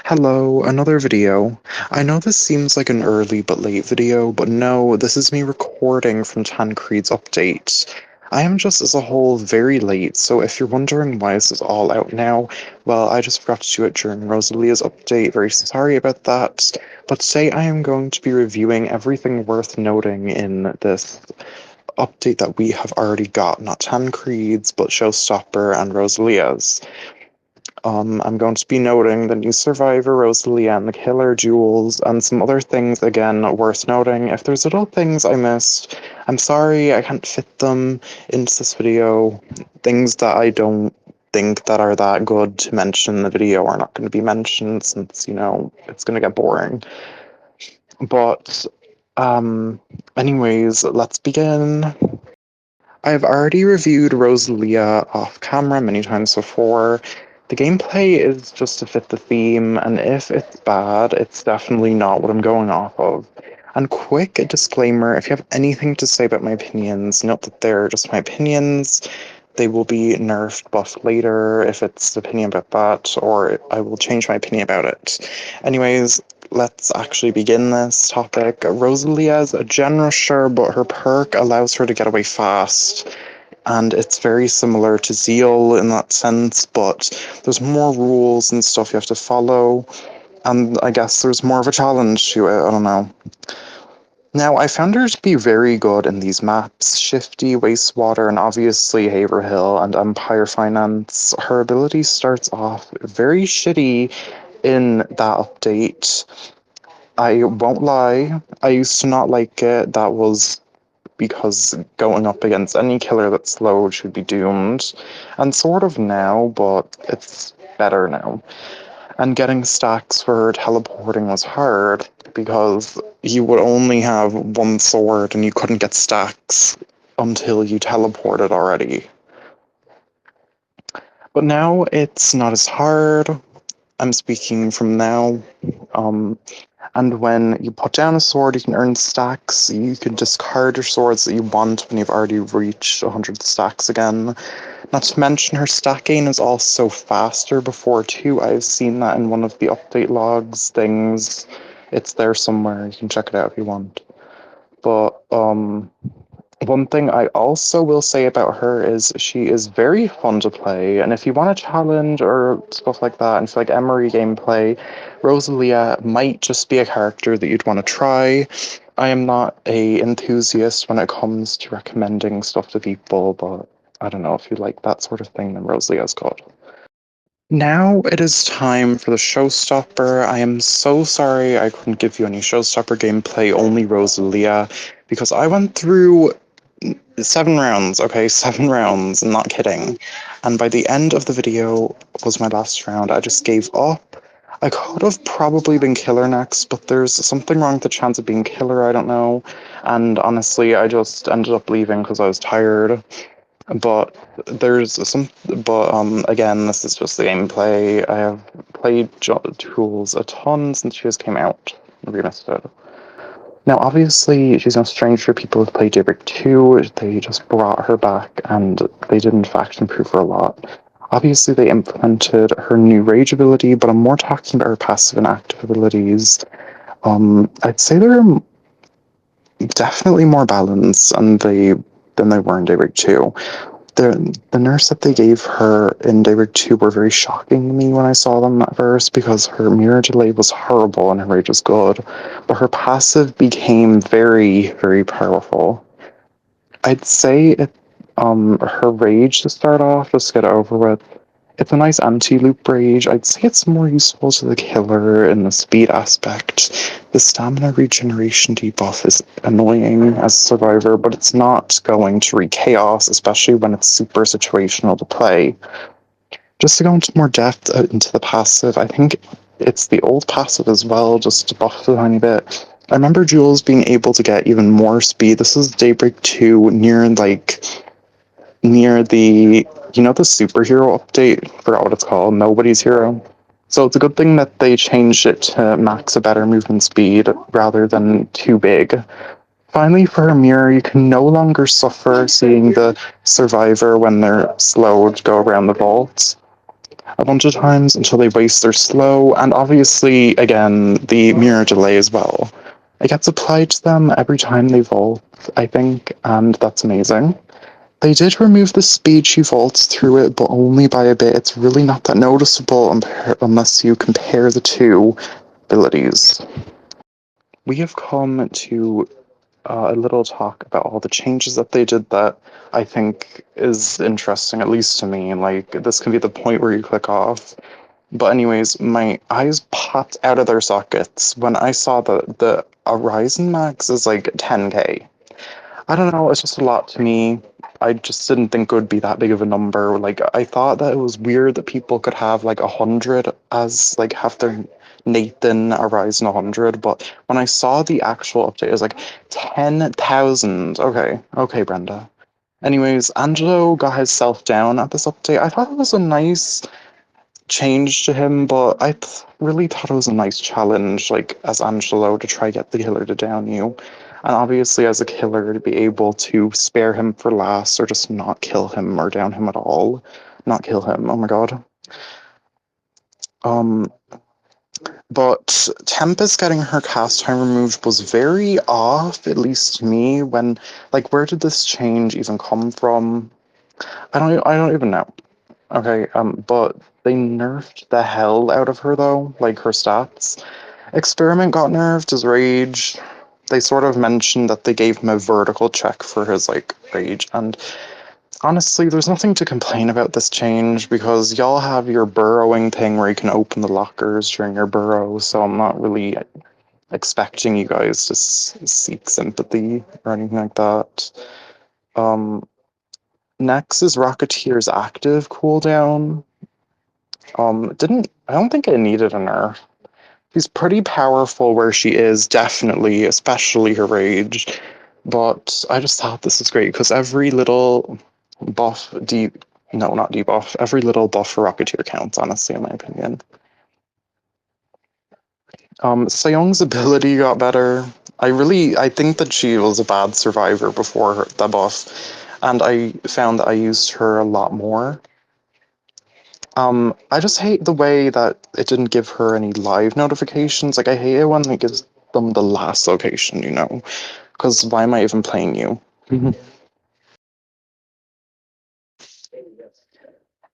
Hello, another video. I know this seems like an early but late video, but no, this is me recording from Tancred's update. I am just as a whole very late, so if you're wondering why this is all out now, well, I just forgot to do it during Rosalia's update, very sorry about that. But today I am going to be reviewing everything worth noting in this update that we have already got, not Tancred's, but Showstopper and Rosalia's. I'm going to be noting the new survivor, Rosalia and the killer, Jules, and some other things, again, worth noting. If there's little things I missed, I'm sorry I can't fit them into this video. Things that I don't think that are that good to mention in the video are not going to be mentioned since, it's going to get boring. But, anyways, let's begin. I've already reviewed Rosalia off camera many times before. The gameplay is just to fit the theme, and if it's bad, it's definitely not what I'm going off of. And quick disclaimer, if you have anything to say about my opinions, note that they're just my opinions. They will be nerfed, buffed later if it's an opinion about that, or I will change my opinion about it. Anyways, let's actually begin this topic. Rosalia's a generous, sure, but her perk allows her to get away fast. And it's very similar to Zeal in that sense, but there's more rules and stuff you have to follow. And I guess there's more of a challenge to it, I don't know. Now, I found her to be very good in these maps, Shifty, Wastewater, and obviously Haverhill and Empire Finance. Her ability starts off very shitty in that update. I won't lie, I used to not like it. That was because going up against any killer that's slow should be doomed. And sort of now, but it's better now. And getting stacks for teleporting was hard because you would only have one sword and you couldn't get stacks until you teleported already. But now it's not as hard. I'm speaking from now. And when you put down a sword, you can earn stacks. You can discard your swords that you want when you've already reached 100 stacks again. Not to mention her stack gain is also faster before too. I've seen that in one of the update logs things. It's there somewhere. You can check it out if you want. But one thing I also will say about her is she is very fun to play, and if you want a challenge or stuff like that, and feel like Emery gameplay, Rosalia might just be a character that you'd want to try. I am not a enthusiast when it comes to recommending stuff to people, but I don't know if you like that sort of thing, then Rosalia's good. Now it is time for the showstopper. I am so sorry I couldn't give you any showstopper gameplay, only Rosalia, because I went through 7 rounds, okay, 7 rounds, I'm not kidding. And by the end of the video was my last round. I just gave up. I could have probably been killer next, but there's something wrong with the chance of being killer, I don't know. And honestly, I just ended up leaving because I was tired. But again, this is just the gameplay. I have played Jules a ton since she just came out. Remisted. Now, obviously, she's no stranger. People have played Daybreak 2. They just brought her back, and they did, in fact, improve her a lot. Obviously, they implemented her new rage ability, but I'm more talking about her passive and active abilities. I'd say they're definitely more balanced than they were in Daybreak 2. The nerfs that they gave her in Daybreak 2 were very shocking to me when I saw them at first because her mirror delay was horrible and her rage was good, but her passive became very, very powerful. I'd say her rage to start off, just to get it over with, it's a nice anti-loop rage. I'd say it's more useful to the killer in the speed aspect. The stamina regeneration debuff is annoying as a survivor, but it's not going to wreak chaos, especially when it's super situational to play. Just to go into more depth into the passive, I think it's the old passive as well, just to buff it a tiny bit. I remember Jules being able to get even more speed. This is Daybreak 2 near the the superhero update. Forgot what it's called. Nobody's Hero. So it's a good thing that they changed it to max a better movement speed rather than too big. Finally, for her mirror, you can no longer suffer seeing the survivor when they're slowed go around the vaults. a bunch of times until they waste their slow, and obviously, again, the mirror delay as well. It gets applied to them every time they vault, I think, and that's amazing. They did remove the speed she vaults through it, but only by a bit. It's really not that noticeable unless you compare the two abilities. We have come to a little talk about all the changes that they did that I think is interesting, at least to me. Like, this can be the point where you click off. But anyways, my eyes popped out of their sockets when I saw the Horizon Max is like 10K. I don't know, it's just a lot to me. I just didn't think it would be that big of a number. Like, I thought that it was weird that people could have like 100 as like have their Nathan Horizon 100, but when I saw the actual update, it was like 10,000. Okay, okay, Brenda. Anyways, Angelo got himself down at this update. I thought it was a nice change to him, but really thought it was a nice challenge, like as Angelo, to try get the killer to down you. And obviously, as a killer, to be able to spare him for last or just not kill him or down him at all. Not kill him, oh my god. Um, but Tempest getting her cast time removed was very off, at least to me, when, like, where did this change even come from? I don't even know. Okay, but they nerfed the hell out of her though, like her stats. Experiment got nerfed as rage. They sort of mentioned that they gave him a vertical check for his like rage, and honestly, there's nothing to complain about this change because y'all have your burrowing thing where you can open the lockers during your burrow, so I'm not really expecting you guys to seek sympathy or anything like that. Um, Next is Rocketeer's active cooldown. Didn't I don't think it needed a nerf. She's pretty powerful where she is, definitely, especially her rage. But I just thought this was great because every little buff, no, not debuff, every little buff for Rocketeer counts, honestly, in my opinion. Seong's ability got better. I think that she was a bad survivor before the buff, and I found that I used her a lot more. I just hate the way that it didn't give her any live notifications. Like, I hate it when it gives them the last location, you know? Because why am I even playing you?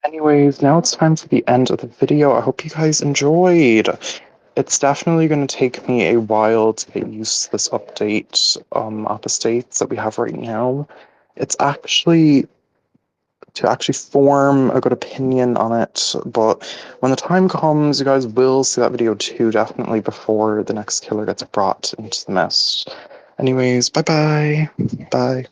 Anyways, now it's time for the end of the video. I hope you guys enjoyed. It's definitely going to take me a while to get used to this update at the states that we have right now. It's actually to actually form a good opinion on it. But when the time comes, you guys will see that video too, definitely before the next killer gets brought into the mist. Anyways, bye bye. Bye.